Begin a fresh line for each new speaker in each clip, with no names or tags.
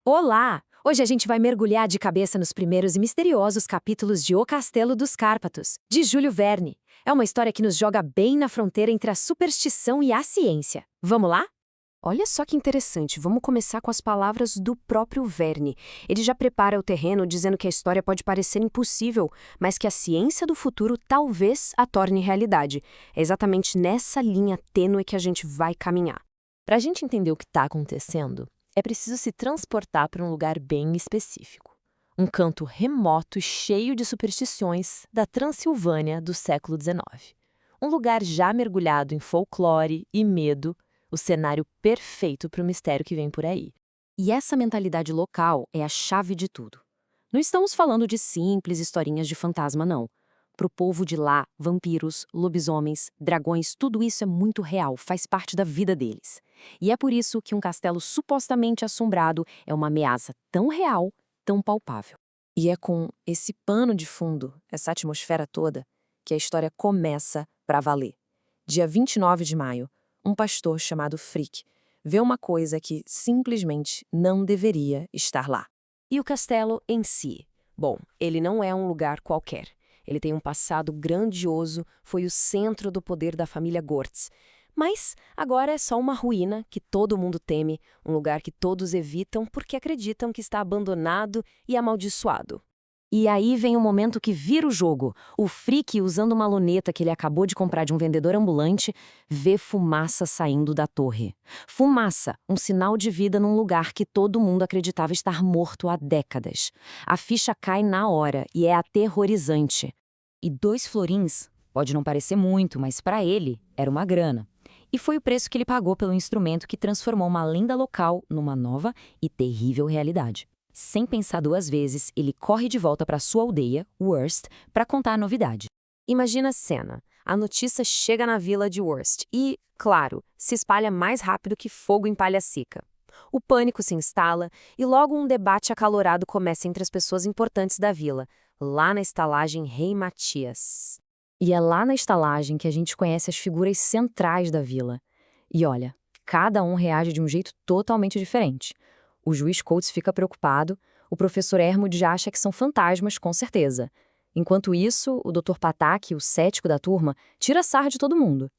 Olá! Hoje a gente vai mergulhar de cabeça nos primeiros e misteriosos capítulos de O Castelo dos Cárpatos, de Júlio Verne. É uma história que nos joga bem na fronteira entre a superstição e a ciência. Vamos lá?
Olha só que interessante, vamos começar com as palavras do próprio Verne. Ele já prepara o terreno dizendo que a história pode parecer impossível, mas que a ciência do futuro talvez a torne realidade. É exatamente nessa linha tênue que a gente vai caminhar.
Para a gente entender o que está acontecendo, é preciso se transportar para um lugar bem específico. Um canto remoto e cheio de superstições da Transilvânia do século XIX. Um lugar já mergulhado em folclore e medo, o cenário perfeito para o mistério que vem por aí.
E essa mentalidade local é a chave de tudo. Não estamos falando de simples historinhas de fantasma, não. Para o povo de lá, vampiros, lobisomens, dragões, tudo isso é muito real, faz parte da vida deles. E é por isso que um castelo supostamente assombrado é uma ameaça tão real, tão palpável.
E é com esse pano de fundo, essa atmosfera toda, que a história começa para valer. Dia 29 de maio, um pastor chamado Frick vê uma coisa que simplesmente não deveria estar lá.
E o castelo em si? Bom, ele não é um lugar qualquer. Ele tem um passado grandioso, foi o centro do poder da família Gortz. Mas agora é só uma ruína que todo mundo teme, um lugar que todos evitam porque acreditam que está abandonado e amaldiçoado. E aí vem o momento que vira o jogo. O Frick, usando uma luneta que ele acabou de comprar de um vendedor ambulante, vê fumaça saindo da torre. Fumaça, um sinal de vida num lugar que todo mundo acreditava estar morto há décadas. A ficha cai na hora e é aterrorizante. E 2 florins, pode não parecer muito, mas para ele era uma grana. E foi o preço que ele pagou pelo instrumento que transformou uma lenda local numa nova e terrível realidade. Sem pensar 2 vezes, ele corre de volta para sua aldeia, Worst, para contar a novidade.
Imagina a cena. A notícia chega na vila de Worst e, claro, se espalha mais rápido que fogo em palha seca. O pânico se instala e logo um debate acalorado começa entre as pessoas importantes da vila, lá na estalagem Rei Matias.
E é lá na estalagem que a gente conhece as figuras centrais da vila. E olha, cada um reage de um jeito totalmente diferente. O juiz Coates fica preocupado, o professor Hermod já acha que são fantasmas, com certeza. Enquanto isso, o Dr. Patak, o cético da turma, tira sarro de todo mundo.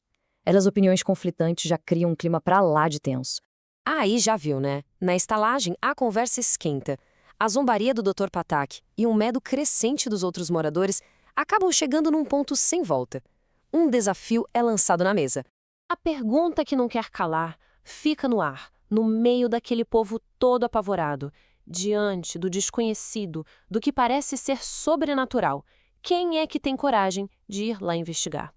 Elas opiniões conflitantes já criam um clima pra lá de tenso.
Aí já viu, né? Na estalagem, a conversa esquenta. A zombaria do Dr. Patak e um medo crescente dos outros moradores acabam chegando num ponto sem volta. Um desafio é lançado na mesa. A pergunta que não quer calar fica no ar, no meio daquele povo todo apavorado, diante do desconhecido, do que parece ser sobrenatural. Quem é que tem coragem de ir lá investigar?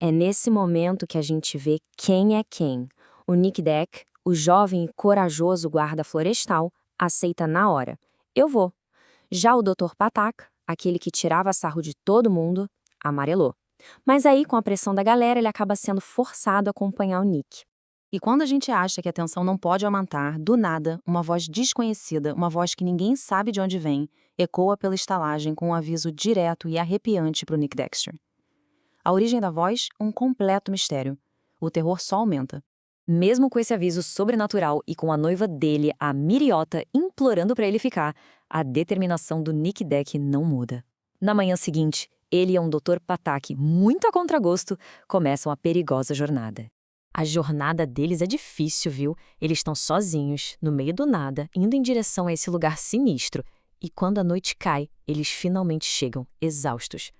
É nesse momento que a gente vê quem é quem. O Nick Deck, o jovem e corajoso guarda florestal, aceita na hora. Eu vou. Já o Dr. Patak, aquele que tirava sarro de todo mundo, amarelou. Mas aí, com a pressão da galera, ele acaba sendo forçado a acompanhar o Nick. E quando a gente acha que a tensão não pode aumentar, do nada, uma voz desconhecida, uma voz que ninguém sabe de onde vem, ecoa pela estalagem com um aviso direto e arrepiante para o Nick Dexter. A origem da voz, um completo mistério. O terror só aumenta. Mesmo com esse aviso sobrenatural e com a noiva dele, a Miriota, implorando para ele ficar, a determinação do Nick Deck não muda. Na manhã seguinte, ele e um Dr. Patak, muito a contragosto, começam a perigosa jornada. A jornada deles é difícil, viu? Eles estão sozinhos, no meio do nada, indo em direção a esse lugar sinistro. E quando a noite cai, eles finalmente chegam, exaustos.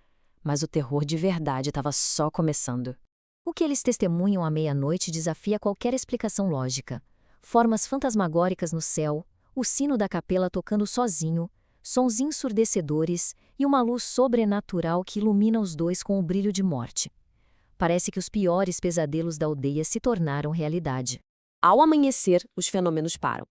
Mas o terror de verdade estava só começando.
O que eles testemunham à meia-noite desafia qualquer explicação lógica. Formas fantasmagóricas no céu, o sino da capela tocando sozinho, sons ensurdecedores e uma luz sobrenatural que ilumina os dois com o brilho de morte. Parece que os piores pesadelos da aldeia se tornaram realidade.
Ao amanhecer, os fenômenos param.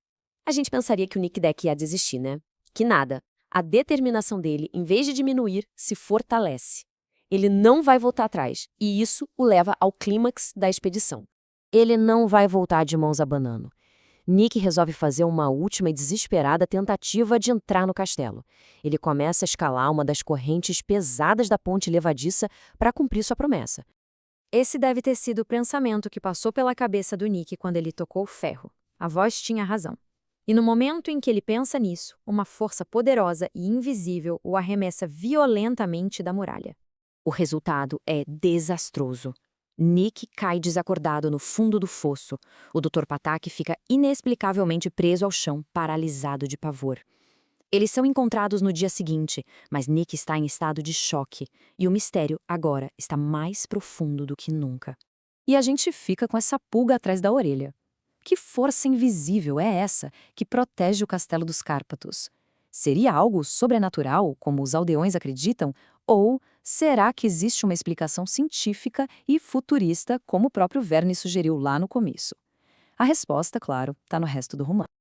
A gente pensaria que o Nick Deck ia desistir, né? Que nada. A determinação dele, em vez de diminuir, se fortalece. Ele não vai voltar atrás, e isso o leva ao clímax da expedição.
Ele não vai voltar de mãos abanando. Nick resolve fazer uma última e desesperada tentativa de entrar no castelo. Ele começa a escalar uma das correntes pesadas da ponte levadiça para cumprir sua promessa.
Esse deve ter sido o pensamento que passou pela cabeça do Nick quando ele tocou o ferro. A voz tinha razão.
E no momento em que ele pensa nisso, uma força poderosa e invisível o arremessa violentamente da muralha. O resultado é desastroso. Nick cai desacordado no fundo do fosso. O Dr. Patak fica inexplicavelmente preso ao chão, paralisado de pavor. Eles são encontrados no dia seguinte, mas Nick está em estado de choque, e o mistério agora está mais profundo do que nunca. E a gente fica com essa pulga atrás da orelha. Que força invisível é essa que protege o castelo dos Cárpatos? Seria algo sobrenatural, como os aldeões acreditam? Ou será que existe uma explicação científica e futurista, como o próprio Verne sugeriu lá no começo? A resposta, claro, está no resto do romance.